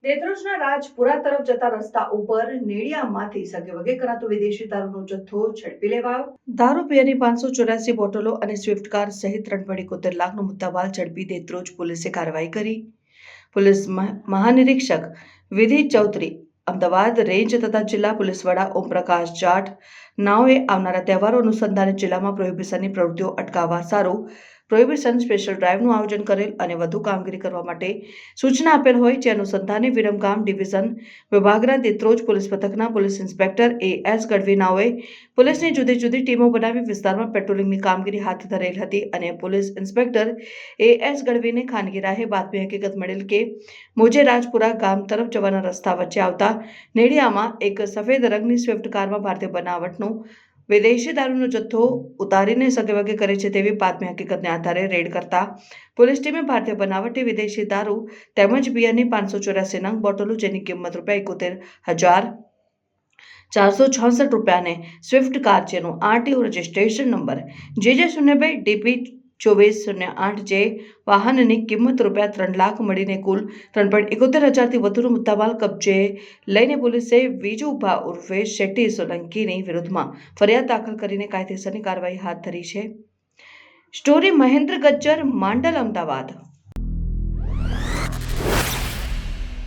દેત્રોજના રાજપુરા તરફ જતા રસ્તા ઉપર નેડિયામાંથી સગેવગે કરાતો વિદેશી દારૂનો જથ્થો ઝડપી લેવાયો. દારૂ પીવાની 584 બોટલો અને સ્વિફ્ટ કાર સહિત 3.71 લાખનો મુદ્દામાલ ઝડપી દેત્રોજ પોલીસે કાર્યવાહી કરી. પોલીસ મહાનિરીક્ષક વિધિ ચૌધરી, અમદાવાદ રેન્જ તથા જિલ્લા પોલીસ વડા ઓમપ્રકાશ જાટ નાઓએ આવનારા તહેવારો અનુસંધાને જિલ્લામાં પ્રોહિબિશનની પ્રવૃત્તિઓ અટકાવવા સારું પ્રોહિબિશન સ્પેશિયલ ડ્રાઇવનું આયોજન કરેલ અને વધુ કામગીરી કરવા માટે સૂચના આપેલ હોય, જે અનુસંધાને વિરમગામ ડિવિઝન વિભાગના દેત્રોજ પોલીસ મથકના પોલીસ ઇન્સ્પેક્ટર A.S. ગઢવી નાઓએ પોલીસની જુદી જુદી ટીમો બનાવી વિસ્તારમાં પેટ્રોલિંગની કામગીરી હાથ ધરેલ હતી અને પોલીસ ઇન્સ્પેક્ટર A.S. ગઢવીને ખાનગી રાહે બાતમી હકીકત મળેલ કે મોજે રાજપુરા ગામ તરફ જવાના રસ્તા વચ્ચે આવતા નેડિયામાં એક સફેદ રંગની સ્વિફ્ટ કારમાં ભારતીય બનાવટનો વિદેશી દારૂનો જથ્થો ઉતારીને સગેવગે કરે છે તેવી બાતમી હકીકતને આધારે રેડ કરતા પોલીસ ટીમે ભારતીય બનાવટી વિદેશી દારૂ તેમજ બિયરની 584 નંગ બોટલો, જેની કિંમત ₹71,466 અને સ્વિફ્ટ કાર, જેનું RTO registration number JJ02 DP 2408, જે વાહનની કિંમત ₹3 લાખ મળીને કુલ 3.71 હજારથી વધુનો મુદ્દામાલ કબજે લઈને પોલીસે વિજુભા ઉર્ફે શેટ્ટી સોલંકીની વિરુદ્ધમાં ફરિયાદ દાખલ કરીને કાયદેસરની કાર્યવાહી હાથ ધરી છે. સ્ટોરી મહેન્દ્ર ગજ્જર, માંડલ, અમદાવાદ.